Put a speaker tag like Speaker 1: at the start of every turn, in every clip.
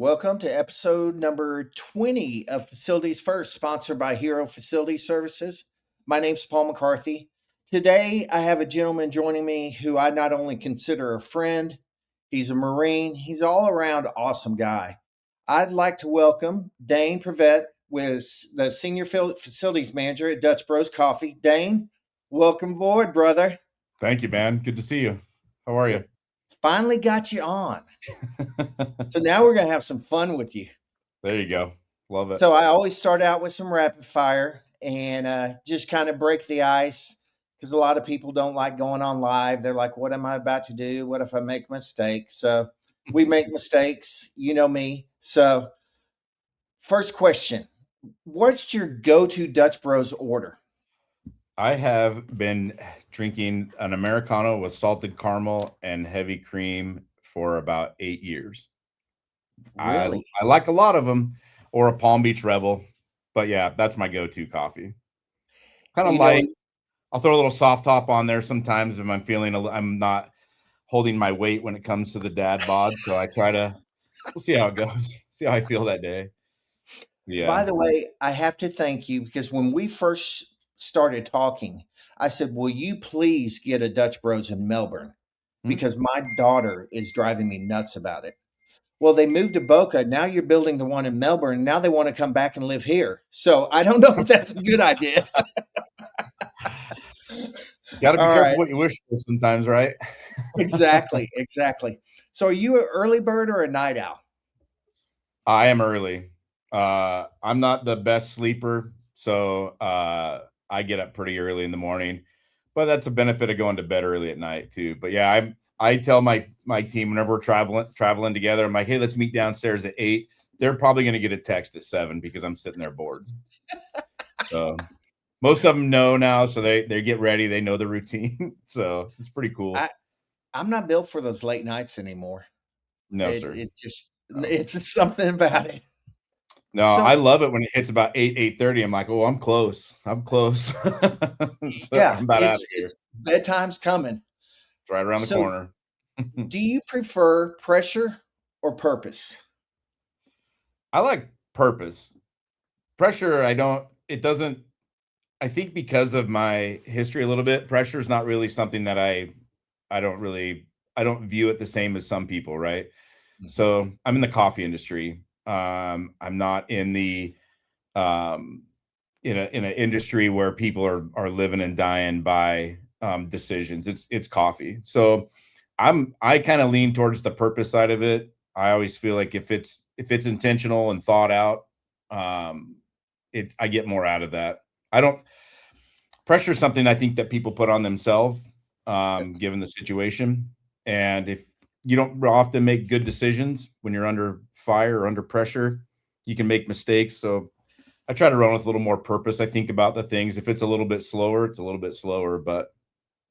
Speaker 1: Welcome to episode number 20 of Facilities First, sponsored by Hero Facility Services. My name's Paul McCarthy. Today, I have a gentleman joining me who I not only consider a friend, he's a Marine, he's an all around awesome guy. I'd like to welcome Dane Prevatt, with the Senior Facilities Manager at Dutch Bros Coffee. Dane, welcome aboard, brother.
Speaker 2: Thank you, man. Good to see you. How are you?
Speaker 1: Finally got you on. So now we're going to have some fun with you.
Speaker 2: There you go. Love it.
Speaker 1: So I always start out with some rapid fire and just kind of break the ice because a lot of people don't like going on live. They're like, what am I about to do? What if I make a mistake? So we make mistakes. You know me. So first question, what's your go-to Dutch Bros order?
Speaker 2: I have been drinking an Americano with salted caramel and heavy cream for about 8 years.
Speaker 1: Really?
Speaker 2: I like a lot of them, or a Palm Beach Rebel. But yeah, that's my go-to coffee. Kind of light. I'll throw a little soft top on there sometimes if I'm feeling I'm not holding my weight when it comes to the dad bod. So I try to, we'll see how it goes. See how I feel that day. Yeah.
Speaker 1: By the way, I have to thank you because when we first started talking, I said, will you please get a Dutch Bros in Melbourne? Because my daughter is driving me nuts about it. Well, they moved to Boca. Now you're building the one in Melbourne. Now they want to come back and live here. So I don't know if that's a good idea.
Speaker 2: Got to be careful what you wish for sometimes, right?
Speaker 1: Exactly. So are you an early bird or a night owl?
Speaker 2: I am early. I'm not the best sleeper, so I get up pretty early in the morning. But that's a benefit of going to bed early at night too. But yeah, I tell my team whenever we're traveling together, I'm like, hey, let's meet downstairs at 8. They're probably going to get a text at 7 because I'm sitting there bored. So most of them know now, so they get ready. They know the routine, so it's pretty cool.
Speaker 1: I'm not built for those late nights anymore.
Speaker 2: No, sir.
Speaker 1: It's something about it.
Speaker 2: No, so, I love it when it hits about 8:30. I'm like, oh, I'm close. So
Speaker 1: yeah, I'm about out of here. Bedtime's coming.
Speaker 2: It's right around the corner.
Speaker 1: Do you prefer pressure or purpose?
Speaker 2: I like purpose. Pressure, I think because of my history a little bit, pressure is not really something that I don't view it the same as some people, right? Mm-hmm. So I'm in the coffee industry. I'm not in the in an industry where people are living and dying by decisions. It's coffee. So I kind of lean towards the purpose side of it. I always feel like if it's intentional and thought out, I get more out of that. Pressure is something I think that people put on themselves, given the situation. And if you don't often make good decisions when you're under fire or under pressure, you can make mistakes. So I try to run with a little more purpose. I think about the things. If it's a little bit slower, it's a little bit slower. But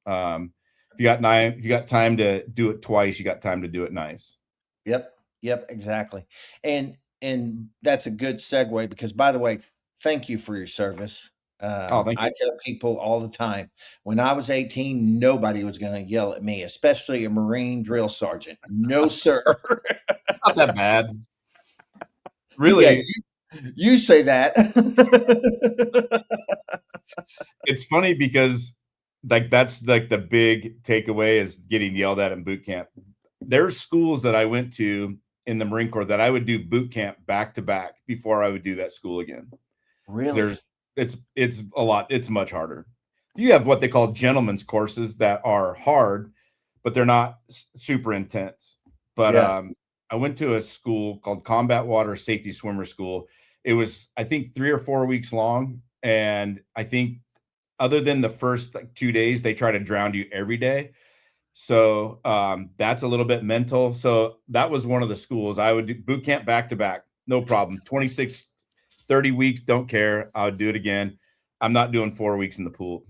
Speaker 2: if you got time to do it twice, you got time to do it nice.
Speaker 1: Yep, exactly. And that's a good segue because, by the way, thank you for your service.
Speaker 2: Thank you.
Speaker 1: I tell people all the time, when I was 18, nobody was going to yell at me, especially a Marine drill sergeant. No, sir.
Speaker 2: It's not that bad. Really.
Speaker 1: Yeah, you say that.
Speaker 2: It's funny because that's like the big takeaway is getting yelled at in boot camp. There's schools that I went to in the Marine Corps that I would do boot camp back to back before I would do that school again.
Speaker 1: Really?
Speaker 2: It's a lot. It's much harder. You have what they call gentlemen's courses that are hard, but they're not super intense. But yeah. I went to a school called Combat Water Safety Swimmer School. It was, I think, 3 or 4 weeks long. And I think other than the first 2 days, they try to drown you every day. So that's a little bit mental. So that was one of the schools I would do boot camp back to back. No problem. 26, 30 weeks. Don't care. I would do it again. I'm not doing 4 weeks in the pool.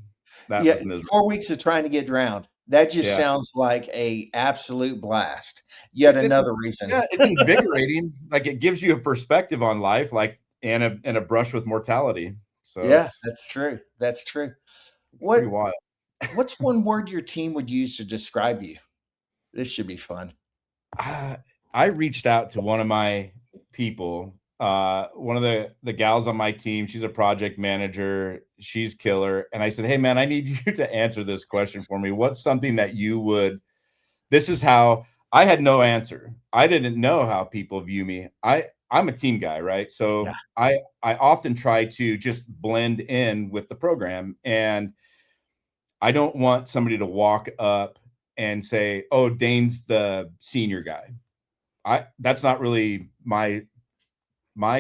Speaker 1: That was miserable. 4 weeks of trying to get drowned. That just sounds like a absolute blast. Yet another reason.
Speaker 2: Yeah, it's invigorating. Like it gives you a perspective on life, like and a brush with mortality. So
Speaker 1: yeah, that's true. That's true.
Speaker 2: Pretty wild.
Speaker 1: What's one word your team would use to describe you? This should be fun.
Speaker 2: I reached out to one of my people. One of the gals on my team, she's a project manager. She's killer. And I said, hey man, I need you to answer this question for me. What's something that you would, this is how I had no answer. I didn't know how people view me. I'm a team guy, right?
Speaker 1: Yeah.
Speaker 2: So I often try to just blend in with the program, and I don't want somebody to walk up and say, "Oh, Dane's the senior guy." I That's not really my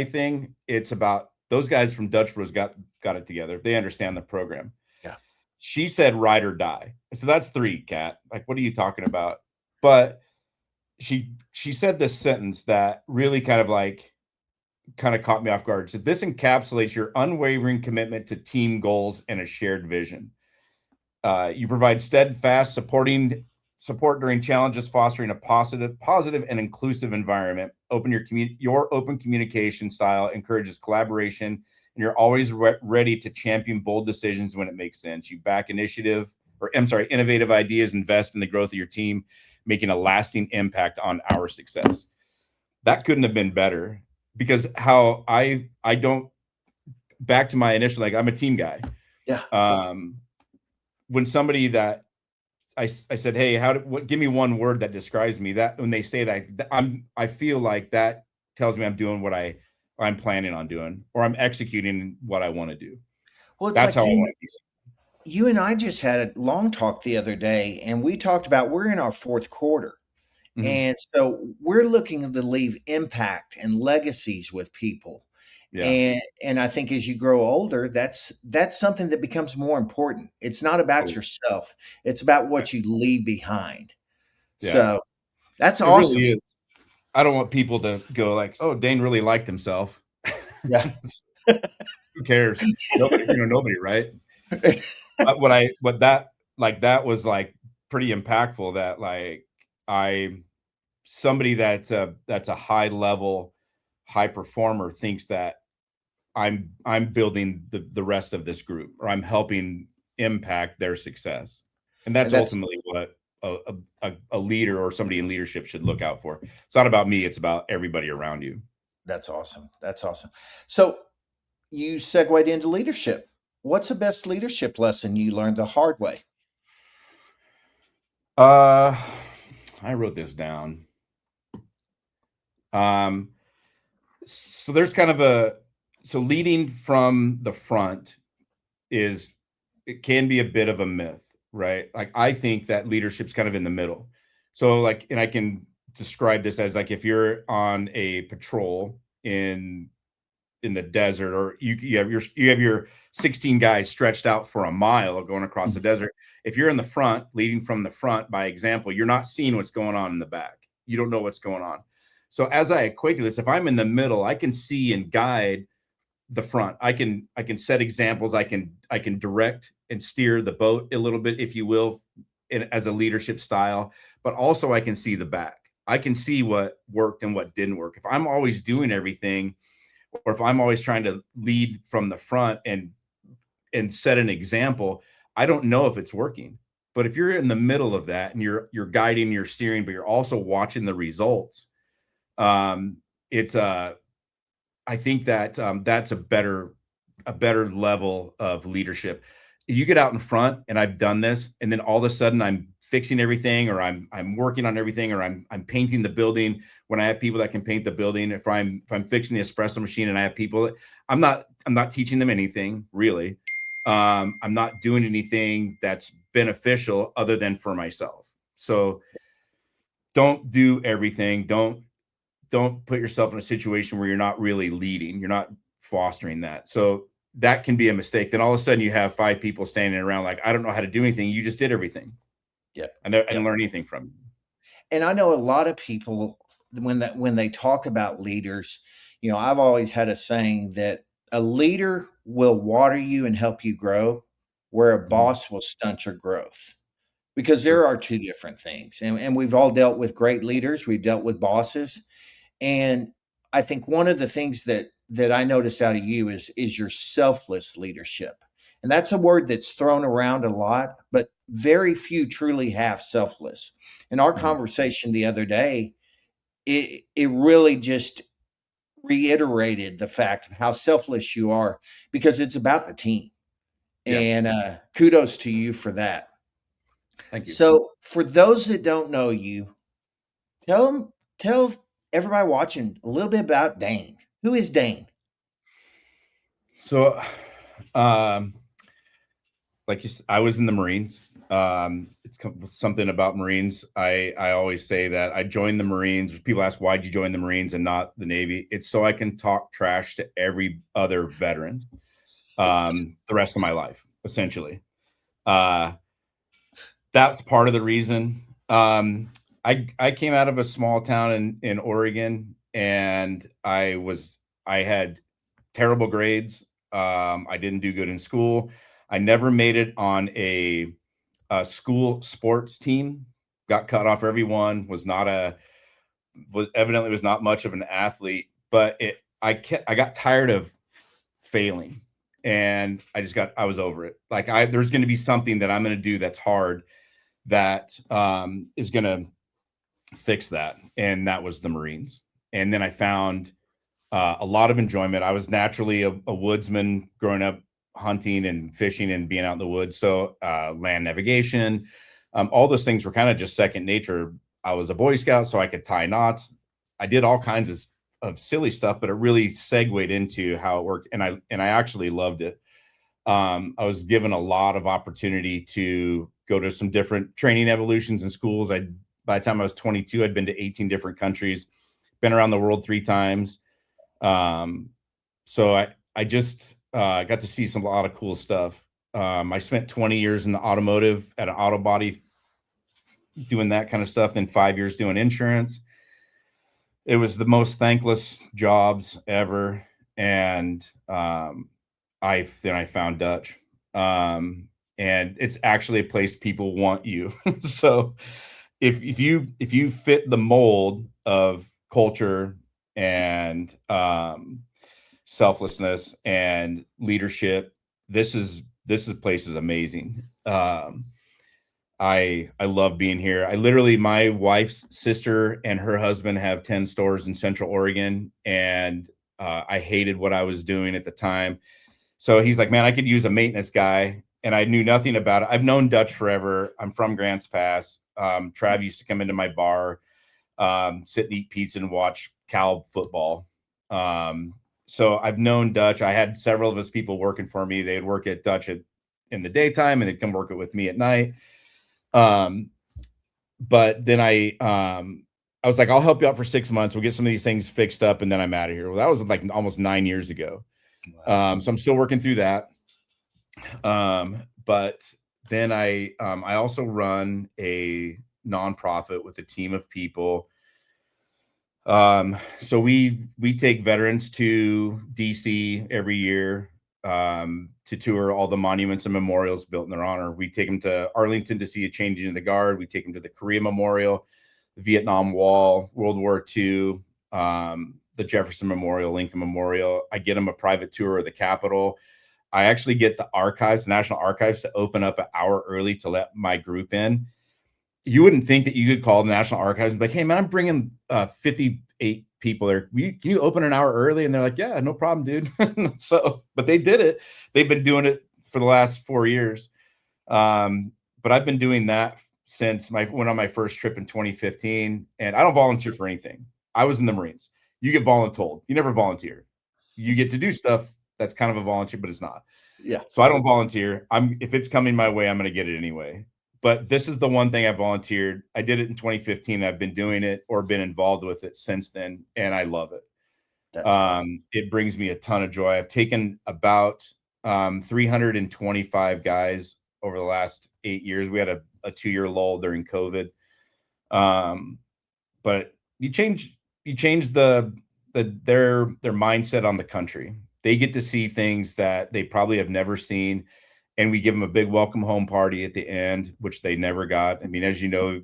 Speaker 2: thing. It's about those guys from Dutch Bros got it together. They understand the program.
Speaker 1: Yeah.
Speaker 2: She said ride or die. So that's three, Kat. Like, what are you talking about? But she said this sentence that really kind of caught me off guard. So this encapsulates your unwavering commitment to team goals and a shared vision. You provide steadfast support during challenges, fostering a positive and inclusive environment. Your open communication style encourages collaboration, and you're always ready to champion bold decisions when it makes sense. You back innovative ideas, invest in the growth of your team, making a lasting impact on our success. That couldn't have been better, because how I don't, back to my initial, like, I'm a team guy.
Speaker 1: Yeah.
Speaker 2: Um, when somebody that I said, hey, give me one word that describes me, that when they say that, I feel like that tells me I'm doing what I'm planning on doing, or I'm executing what I want to do.
Speaker 1: Well, it's
Speaker 2: That's
Speaker 1: like
Speaker 2: how I want to be.
Speaker 1: you and I just had a long talk the other day, and we talked about we're in our fourth quarter.
Speaker 2: Mhm.
Speaker 1: And so we're looking to leave impact and legacies with people.
Speaker 2: Yeah.
Speaker 1: And I think as you grow older, that's something that becomes more important. It's not about
Speaker 2: Oh,
Speaker 1: yourself. It's about
Speaker 2: yeah.
Speaker 1: what you leave behind.
Speaker 2: Yeah.
Speaker 1: So that's
Speaker 2: It
Speaker 1: awesome.
Speaker 2: really is. I don't want people to go like, oh, Dane really liked himself.
Speaker 1: Yeah.
Speaker 2: Who cares? Nobody, right? What that, like, that was like pretty impactful, that like I somebody that's a high level high performer thinks that I'm building the rest of this group, or I'm helping impact their success. And
Speaker 1: and
Speaker 2: that's
Speaker 1: that's
Speaker 2: ultimately what a leader or somebody in leadership should look out for. It's not about me, it's about everybody around you.
Speaker 1: that's awesome. That's awesome. So you segued into leadership. What's the best leadership lesson you learned the hard way?
Speaker 2: Uh I wrote this down. Um so there's kind of a so leading from the front is, it can be a bit of a myth, right? Like, I think that leadership's kind of in the middle. So like, and I can describe this as like, if you're on a patrol in the desert, or you have your 16 guys stretched out for a mile going across the desert. If you're in the front, leading from the front by example, you're not seeing what's going on in the back. You don't know what's going on. So as I equate to this, if I'm in the middle, I can see and guide the front. I can set examples. I can direct and steer the boat a little bit, if you will, as a leadership style. But also, I can see the back. I can see what worked and what didn't work. If I'm always doing everything, or if I'm always trying to lead from the front and set an example, I don't know if it's working. But if you're in the middle of that and you're guiding, you're steering, but you're also watching the results, um, it's I think that that's a better level of leadership. You get out in front, and I've done this, and then all of a sudden I'm fixing everything, or I'm working on everything, or I'm painting the building. When I have people that can paint the building, if I'm fixing the espresso machine and I have people, I'm not teaching them anything really. I'm not doing anything that's beneficial other than for myself. So don't do everything. Don't put yourself in a situation where you're not really leading, you're not fostering that. So that can be a mistake. Then all of a sudden you have five people standing around like, I don't know how to do anything. You just did everything.
Speaker 1: Yeah.
Speaker 2: I
Speaker 1: Yeah.
Speaker 2: didn't learn anything from you.
Speaker 1: And I know a lot of people when they talk about leaders, I've always had a saying that a leader will water you and help you grow, where a
Speaker 2: Mhm.
Speaker 1: boss will stunt your growth. Because
Speaker 2: True.
Speaker 1: there are two different things. And we've all dealt with great leaders, we've dealt with bosses. And I think one of the things that I notice out of you is your selfless leadership. And that's a word that's thrown around a lot, but very few truly have selfless. In our
Speaker 2: Mhm.
Speaker 1: conversation the other day, it really just reiterated the fact of how selfless you are because it's about the team.
Speaker 2: Yeah.
Speaker 1: And kudos to you for that.
Speaker 2: Thank you.
Speaker 1: So, for those that don't know you, tell everybody watching a little bit about Dane. Who is Dane?
Speaker 2: So, um, I was in the Marines. It's something about Marines. I always say that I joined the Marines. People ask, why'd you join the Marines and not the Navy? It's so I can talk trash to every other veteran the rest of my life, essentially. Uh, that's part of the reason. I came out of a small town in Oregon, and I had terrible grades. I didn't do good in school. I never made it on a school sports team. Got cut off every one. Was not much of an athlete, but I got tired of failing, and I was over it. Like there's going to be something that I'm going to do that's hard that is going to fix that, and that was the Marines. And then I found a lot of enjoyment. I was naturally a woodsman growing up, hunting and fishing and being out in the woods. So land navigation, all those things were kind of just second nature. I was a Boy Scout, so I could tie knots. I did all kinds of silly stuff, but it really segued into how it worked, and I actually loved it. I was given a lot of opportunity to go to some different training evolutions in schools. By the time I was 22, I'd been to 18 different countries, been around the world 3 times. So I just got to see a lot of cool stuff. I spent 20 years in the automotive at an auto body doing that kind of stuff, then 5 years doing insurance. It was the most thankless jobs ever. And I found Dutch. And it's actually a place people want you. So if you fit the mold of culture and selflessness and leadership, this place is amazing. I love being here. My wife's sister and her husband have 10 stores in Central Oregon, and I hated what I was doing at the time. So he's like, man, I could use a maintenance guy. And I knew nothing about it. I've known Dutch forever. I'm from Grants Pass. Trav used to come into my bar, sit and eat pizza and watch Cal football. So I've known Dutch. I had several of his people working for me. They'd work at Dutch in the daytime, and they'd come work it with me at night. But then I was like, I'll help you out for 6 months. We'll get some of these things fixed up, and then I'm out of here. Well, that was like almost 9 years ago.
Speaker 1: Wow.
Speaker 2: So I'm still working through that. But then I also run a nonprofit with a team of people. So we take veterans to DC every year to tour all the monuments and memorials built in their honor. We take them to Arlington to see a changing of the guard. We take them to the Korea Memorial, the Vietnam Wall, World War II, the Jefferson Memorial, Lincoln Memorial. I get them a private tour of the Capitol. I actually get the archives, the National Archives, to open up an hour early to let my group in. You wouldn't think that you could call the National Archives and be like, hey, man, I'm bringing 58 people there. Can you open an hour early? And they're like, yeah, no problem, dude. But they did it. They've been doing it for the last 4 years. But I've been doing that since went on my first trip in 2015. And I don't volunteer for anything. I was in the Marines. You get voluntold. You never volunteer. You get to do stuff that's kind of a volunteer, but it's not.
Speaker 1: Yeah.
Speaker 2: So I don't volunteer. If it's coming my way, I'm going to get it anyway. But this is the one thing I volunteered. I did it in 2015. I've been doing it or been involved with it since then, and I love it.
Speaker 1: That's awesome.
Speaker 2: It brings me a ton of joy. I've taken about 325 guys over the last 8 years. We had a 2-year lull during COVID. But you change their mindset on the country. They get to see things that they probably have never seen. And we give them a big welcome home party at the end, which they never got. I mean, as you know,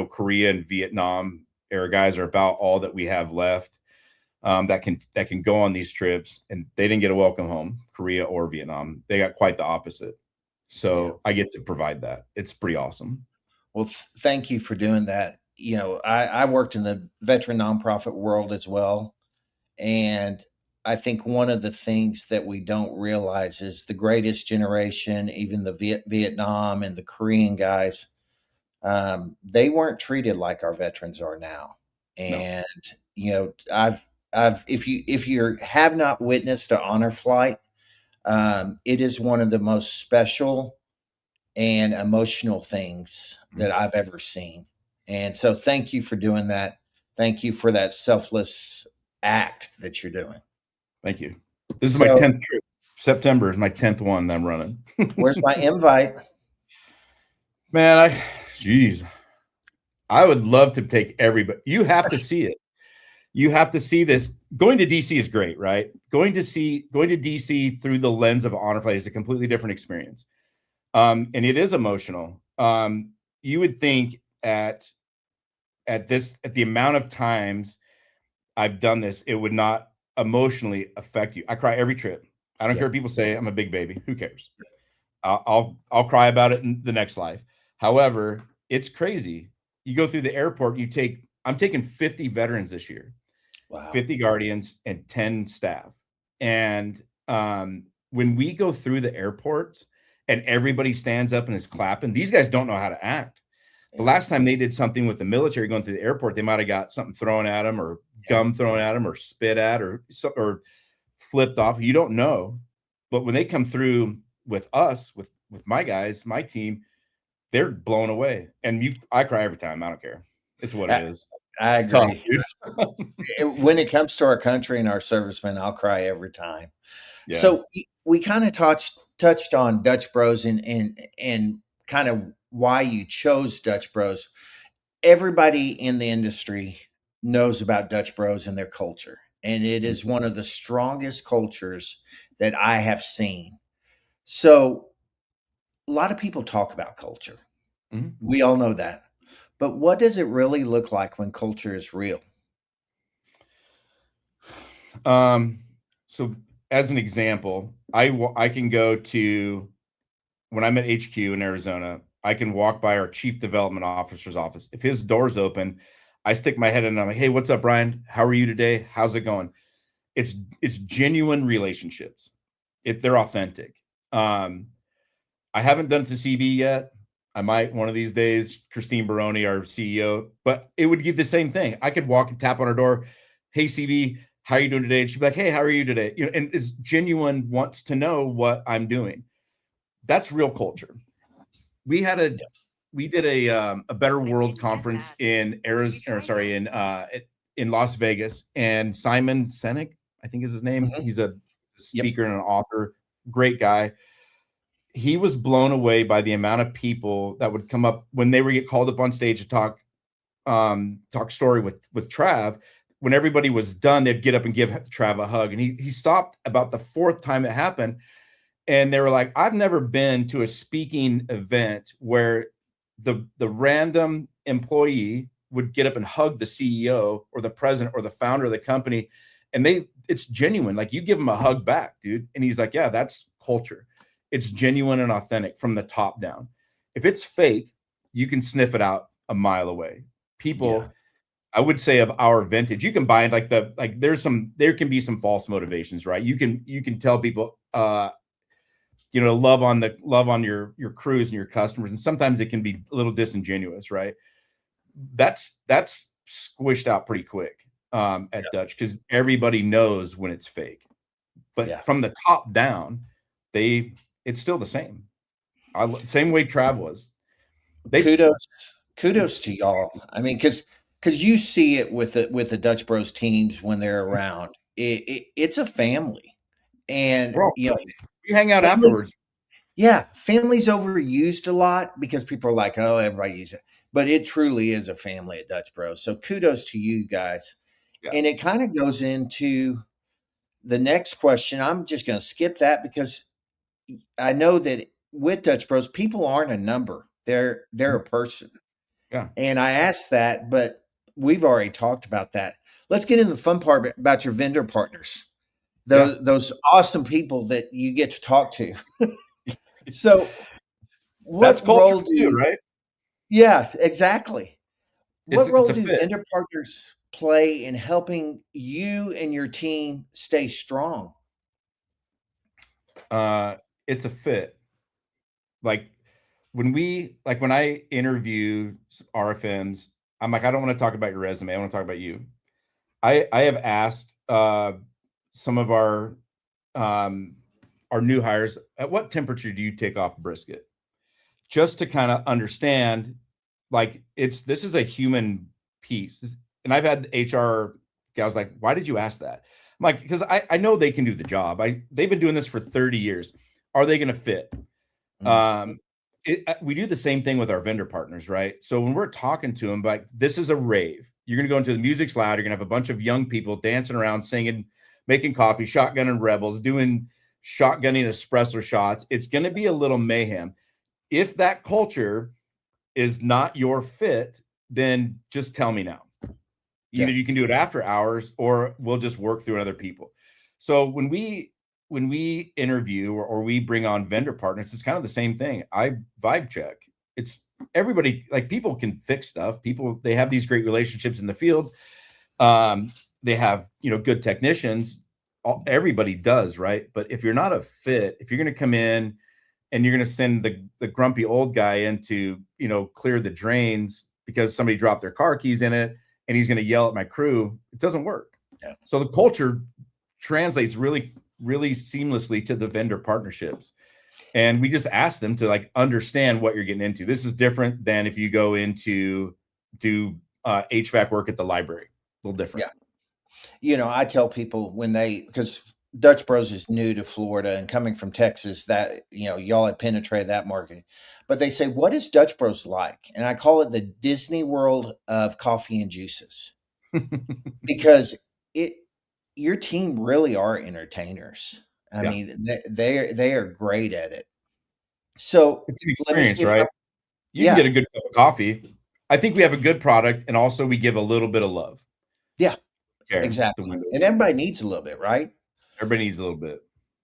Speaker 2: Korea and Vietnam era guys are about all that we have left that can go on these trips, and they didn't get a welcome home, Korea or Vietnam. They got quite the opposite. So I get to provide that. It's pretty awesome.
Speaker 1: Well, thank you for doing that. I worked in the veteran nonprofit world as well. And I think one of the things that we don't realize is the greatest generation, even the Vietnam and the Korean guys, they weren't treated like our veterans are now.
Speaker 2: No.
Speaker 1: And I've if you have not witnessed an honor flight, it is one of the most special and emotional things
Speaker 2: Mhm.
Speaker 1: that I've ever seen. And so, thank you for doing that. Thank you for that selfless act that you're doing.
Speaker 2: Thank you. This is my
Speaker 1: So,
Speaker 2: 10th trip. September is my 10th one that I'm running.
Speaker 1: where's my invite?
Speaker 2: Man, geez, I would love to take everybody. You have to see it. You have to see this. Going to DC is great, right? Going to DC through the lens of honor flight is a completely different experience. And it is emotional. You would think at the amount of times I've done this, it would not emotionally affect you. I cry every trip. I don't care
Speaker 1: Yep.
Speaker 2: what people say. I'm a big baby. Who cares? I'll cry about it in the next life. However, it's crazy. You go through the airport. I'm taking 50 veterans this year,
Speaker 1: Wow.
Speaker 2: 50 guardians, and 10 staff. And when we go through the airports and everybody stands up and is clapping, these guys don't know how to act. The
Speaker 1: Yeah.
Speaker 2: last time they did something with the military going through the airport, they might have got something thrown at them or
Speaker 1: Yeah.
Speaker 2: gum thrown at them or spit at or flipped off. You don't know. But when they come through with us, with my guys, my team, they're blown away. And I cry every time. I don't care. It's what it
Speaker 1: I,
Speaker 2: is.
Speaker 1: I
Speaker 2: It's tough,
Speaker 1: agree.
Speaker 2: dude.
Speaker 1: When it comes to our country and our servicemen, I'll cry every time.
Speaker 2: Yeah.
Speaker 1: So we kind of touched on Dutch Bros and kind of why you chose Dutch Bros. Everybody in the industry knows about Dutch Bros and their culture, and it is one of the strongest cultures that I have seen. So a lot of people talk about culture.
Speaker 2: Mhm.
Speaker 1: We all know that. But what does it really look like when culture is real?
Speaker 2: So as an example, I can go to when I'm at HQ in Arizona, I can walk by our chief development officer's office. If his door's open, I stick my head in and I'm like, "Hey, what's up, Brian? How are you today? How's it going?" It's genuine relationships. They're authentic. I haven't done it to CB yet. I might one of these days. Christine Baroni, our CEO, but it would give the same thing. I could walk and tap on her door. "Hey, CB, how are you doing today?" And she'd be like, "Hey, how are you today?" And it's genuine, wants to know what I'm doing. That's real culture. We had we did a Better World conference in Arizona, or sorry, in Las Vegas, and Simon Sinek, I think is his name.
Speaker 1: Mhm.
Speaker 2: He's a
Speaker 1: Yep.
Speaker 2: speaker and an author, great guy. He was blown away by the amount of people that would come up when they would get called up on stage to talk story with Trav. When everybody was done, they'd get up and give Trav a hug, and he stopped about the fourth time it happened, and they were like, "I've never been to a speaking event where the random employee would get up and hug the CEO or the president or the founder of the company, and it's genuine. Like, you give them a hug back, dude." And he's like, "Yeah, that's culture. It's genuine and authentic from the top down. If it's fake, you can sniff it out a mile away."
Speaker 1: Yeah.
Speaker 2: People, I would say, of our vintage, you can buy there can be some false motivations, right? You can tell people, love on your crews and your customers, and sometimes it can be a little disingenuous, right? That's squished out pretty quick at Dutch, because everybody knows when it's fake. But
Speaker 1: Yeah.
Speaker 2: from the top down, it's still the same. Same way Trav was. They
Speaker 1: Kudos to y'all. I mean, because you see it with the Dutch Bros teams when they're around. It's a family, and
Speaker 2: we're all friends. We hang out
Speaker 1: families.
Speaker 2: afterwards.
Speaker 1: Yeah, family's overused a lot because people are like, "Oh, everybody uses it," but it truly is a family at Dutch Bros. So kudos to you guys,
Speaker 2: Yeah.
Speaker 1: and it kind of goes into the next question. I'm just going to skip that because I know that with Dutch Bros, people aren't a number; they're a person.
Speaker 2: Yeah.
Speaker 1: And I asked that, but we've already talked about that. Let's get into the fun part about your vendor partners,
Speaker 2: Yeah.
Speaker 1: those awesome people that you get to talk to. So,
Speaker 2: That's
Speaker 1: what
Speaker 2: culture
Speaker 1: role
Speaker 2: too,
Speaker 1: do?
Speaker 2: right?
Speaker 1: Yeah, exactly. What
Speaker 2: It's
Speaker 1: role
Speaker 2: a
Speaker 1: do
Speaker 2: fit.
Speaker 1: vendor partners play in helping you and your team stay strong?
Speaker 2: It's a fit. Like when I interview RFMs, I'm like, I don't want to talk about your resume. I want to talk about you. I have asked some of um, our new hires, at what temperature do you take off brisket? Just to kind of understand, like this is a human piece. And I've had HR guys like, why did you ask that? I'm like, because I know they can do the job. They've been doing this for 30 years. Are they going to fit?
Speaker 1: Mm.
Speaker 2: We do the same thing with our vendor partners, right? So when we're talking to them, like, this is a rave. You're going to go into the music's loud. You're going to have a bunch of young people dancing around, singing, making coffee, shotgunning rebels, doing shotgunning espresso shots. It's going to be a little mayhem. If that culture is not your fit, then just tell me now. Either
Speaker 1: Yeah.
Speaker 2: you can do it after hours or we'll just work through other people. So when we interview or we bring on vendor partners, it's kind of the same thing. I vibe check. It's everybody, like, people can fix stuff. People, they have these great relationships in the field. They have, good technicians. Everybody does, right? But if you're not a fit, if you're going to come in and you're going to send the grumpy old guy in to, clear the drains because somebody dropped their car keys in it and he's going to yell at my crew, it doesn't work.
Speaker 1: Yeah.
Speaker 2: So the culture translates really, really seamlessly to the vendor partnerships. And we just ask them to, like, understand what you're getting into. This is different than if you go into do HVAC work at the library. A little different.
Speaker 1: Yeah. I tell people because Dutch Bros is new to Florida and coming from Texas, that, y'all had penetrated that market. But they say, what is Dutch Bros like? And I call it the Disney World of coffee and juices, because your team really are entertainers. I
Speaker 2: Yeah.
Speaker 1: mean, they are great at it. So
Speaker 2: It's an
Speaker 1: let me
Speaker 2: experience,
Speaker 1: see if I,
Speaker 2: right? You can
Speaker 1: yeah,
Speaker 2: get a good cup of coffee. I think we have a good product, and also we give a little bit of love.
Speaker 1: yeah,
Speaker 2: Care the
Speaker 1: exactly.
Speaker 2: window.
Speaker 1: And everybody needs a little bit, right?
Speaker 2: Everybody needs a little bit.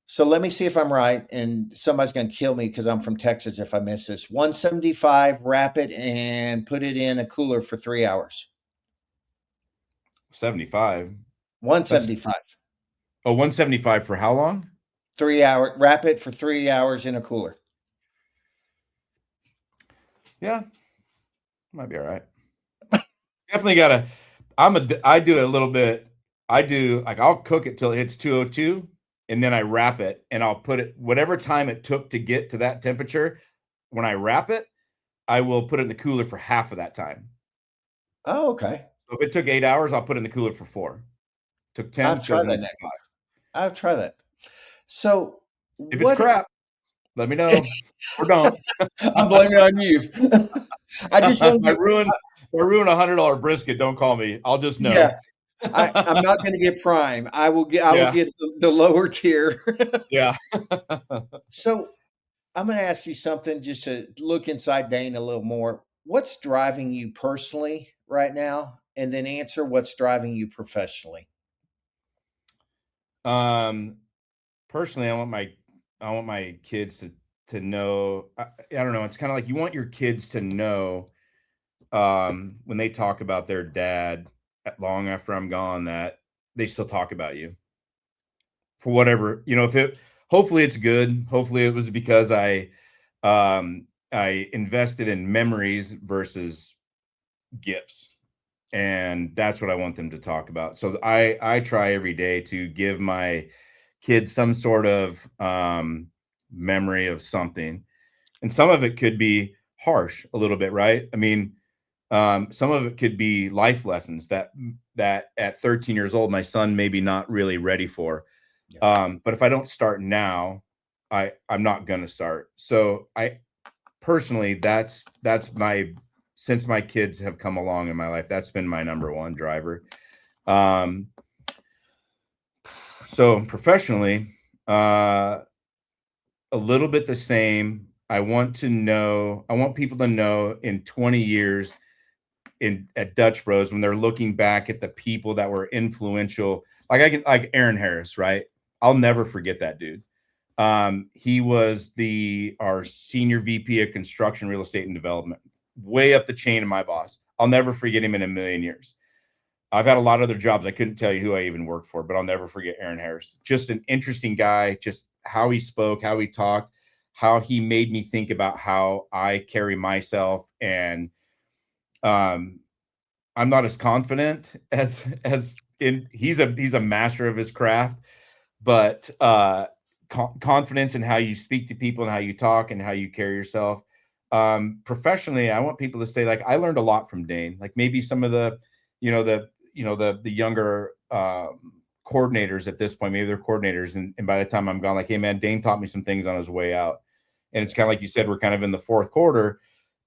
Speaker 1: So let me see if I'm right, and somebody's going to kill me because I'm from Texas if I miss this. 175, wrap it and put it in a cooler for 3 hours.
Speaker 2: 75. That's
Speaker 1: 175,
Speaker 2: 175 for how long?
Speaker 1: 3 hour, wrap it for 3 hours in a cooler.
Speaker 2: Yeah, might be all right. Definitely gotta. I do a little bit. I do, like, I'll cook it till it hits 202, and then I wrap it, and I'll put it whatever time it took to get to that temperature. When I wrap it, I will put it in the cooler for half of that time.
Speaker 1: Oh, okay.
Speaker 2: So if it took 8 hours, I'll put it in the cooler for 4. Took 10,
Speaker 1: I've
Speaker 2: goes
Speaker 1: tried
Speaker 2: into
Speaker 1: that next.
Speaker 2: 5.
Speaker 1: I've tried that. So
Speaker 2: If it's
Speaker 1: what?
Speaker 2: crap, let me know, or don't.
Speaker 1: I'm blaming it on you. I just want
Speaker 2: I
Speaker 1: to
Speaker 2: ruined $100 brisket. Don't call me. I'll just
Speaker 1: yeah.
Speaker 2: know.
Speaker 1: I'm not going to get prime. I will
Speaker 2: Yeah,
Speaker 1: get the lower tier.
Speaker 2: yeah.
Speaker 1: So I'm going to ask you something just to look inside Dane a little more. What's driving you personally right now? And then answer what's driving you professionally.
Speaker 2: Um, Personally, I want my kids to know. I don't know. It's kind of like you want your kids to know, when they talk about their dad long after I'm gone, that they still talk about you for whatever, if it, hopefully it's good. Hopefully it was because I invested in memories versus gifts. And that's what I want them to talk about. So I try every day to give my kids some sort of memory of something. And some of it could be harsh a little bit, right? I mean, some of it could be life lessons that at 13 years old, my son maybe not really ready for.
Speaker 1: Yeah.
Speaker 2: But if I don't start now, I'm not gonna start. So I personally, that's my since my kids have come along in my life, that's been my number one driver. Um, so professionally, a little bit the same. I want people to know in 20 years at Dutch Bros, when they're looking back at the people that were influential, like Aaron Harris, right? I'll never forget that dude. He was our senior VP of construction, real estate, and development, way up the chain of my boss. I'll never forget him in a million years. I've had a lot of other jobs. I couldn't tell you who I even worked for, but I'll never forget Aaron Harris. Just an interesting guy, just how he spoke, how he talked, how he made me think about how I carry myself. And um, I'm not as confident as in he's a master of his craft, but confidence in how you speak to people and how you talk and how you carry yourself. Professionally, I want people to say like I learned a lot from Dane. Like maybe some of the, the younger coordinators at this point, maybe they're coordinators, and by the time I'm gone, like, hey man, Dane taught me some things on his way out. And it's kind of like you said, we're kind of in the fourth quarter.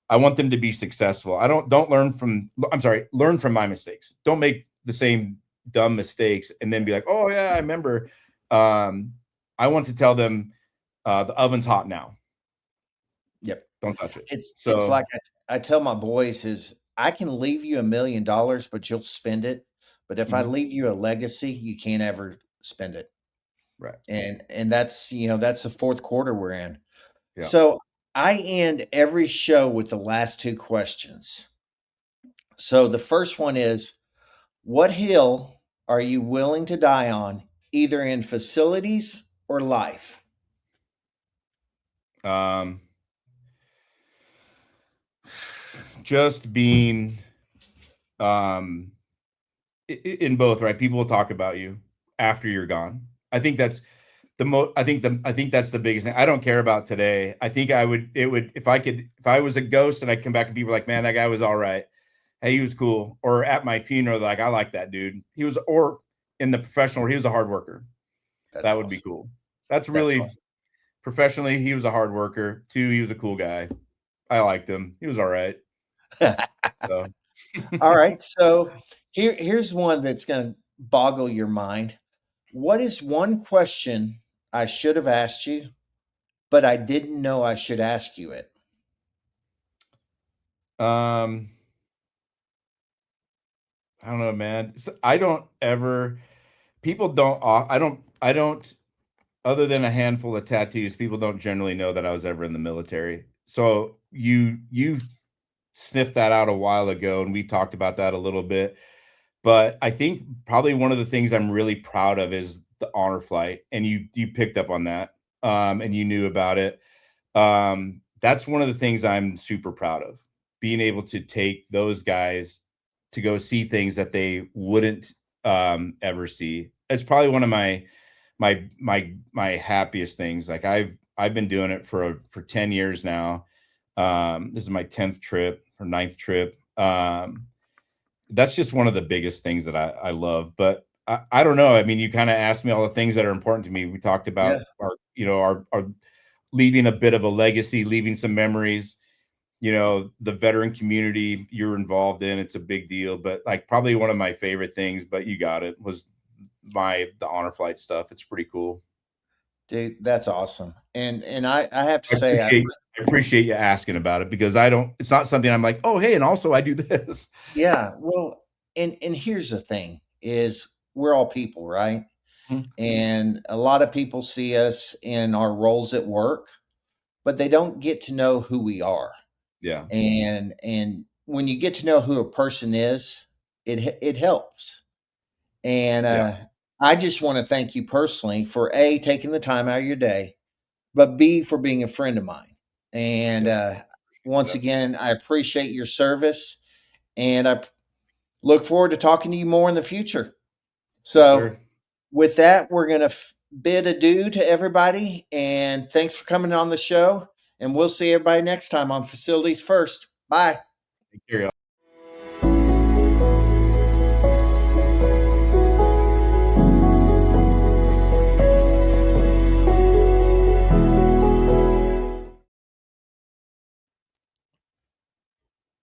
Speaker 2: I want them to be successful. Don't learn from, I'm sorry, learn from my mistakes. Don't make the same dumb mistakes and then be like, oh yeah, I remember. I want to tell them the oven's hot now.
Speaker 1: Yep.
Speaker 2: Don't touch it.
Speaker 1: It's
Speaker 2: So
Speaker 1: like I tell my boys is I can leave you $1 million, but you'll spend it. But if I
Speaker 2: mhm,
Speaker 1: leave you a legacy, you can't ever spend it.
Speaker 2: right.
Speaker 1: And that's that's the fourth quarter we're in.
Speaker 2: Yeah.
Speaker 1: So I end every show with the last two questions. So the first one is, what hill are you willing to die on, either in facilities or life?
Speaker 2: Um, just being um in both, right? People will talk about you after you're gone. I think that's the most I think that's the biggest thing. I don't care about today. I think it would if I was a ghost and I come back and people were like, man, that guy was all right. Hey, he was cool. Or at my funeral, like, I like that dude. He was, or in the professional, he was a hard worker.
Speaker 1: That's
Speaker 2: That would be
Speaker 1: awesome.
Speaker 2: cool. That's
Speaker 1: That's
Speaker 2: really professionally, he was a hard worker. Two, he was a cool guy. I liked him. He was all right.
Speaker 1: awesome.
Speaker 2: So
Speaker 1: All right. So here's one that's going to boggle your mind. What is one question I should have asked you, but I didn't know I should ask you it?
Speaker 2: um I don't know, man. So I don't ever people don't I don't other than a handful of tattoos, people don't generally know that I was ever in the military. So you sniffed that out a while ago and we talked about that a little bit. But I think probably one of the things I'm really proud of is the honor flight, and you picked up on that, and you knew about it. That's one of the things I'm super proud of, being able to take those guys to go see things that they wouldn't ever see. It's probably one of my happiest things. Like I've been doing it for 10 years now. This is my 10th trip or ninth trip. That's just one of the biggest things that I love. But I don't know. I mean, you kind of asked me all the things that are important to me. We talked
Speaker 1: Yeah.
Speaker 2: about our leaving a bit of a legacy, leaving some memories. The veteran community you're involved in, it's a big deal. But like probably one of my favorite things, but you got it, was the honor flight stuff. It's pretty cool.
Speaker 1: Dude, that's awesome. And I have to
Speaker 2: I
Speaker 1: say
Speaker 2: appreciate I appreciate you asking about it because it's not something I'm like, oh hey, and also I do this.
Speaker 1: yeah, well, and here's the thing is we're all people, right?
Speaker 2: Mhm.
Speaker 1: And a lot of people see us in our roles at work, but they don't get to know who we are.
Speaker 2: Yeah.
Speaker 1: And when you get to know who a person is, it helps. And
Speaker 2: Yeah.
Speaker 1: I just want to thank you personally for A, taking the time out of your day, but B, for being a friend of mine. And
Speaker 2: Yeah.
Speaker 1: once again, I appreciate your service, and I look forward to talking to you more in the future.
Speaker 2: Yes,
Speaker 1: So,
Speaker 2: sir.
Speaker 1: with that, we're going to bid adieu to everybody. And thanks for coming on the show. And we'll see everybody next time on Facilities First. Bye.
Speaker 2: Take care, y'all.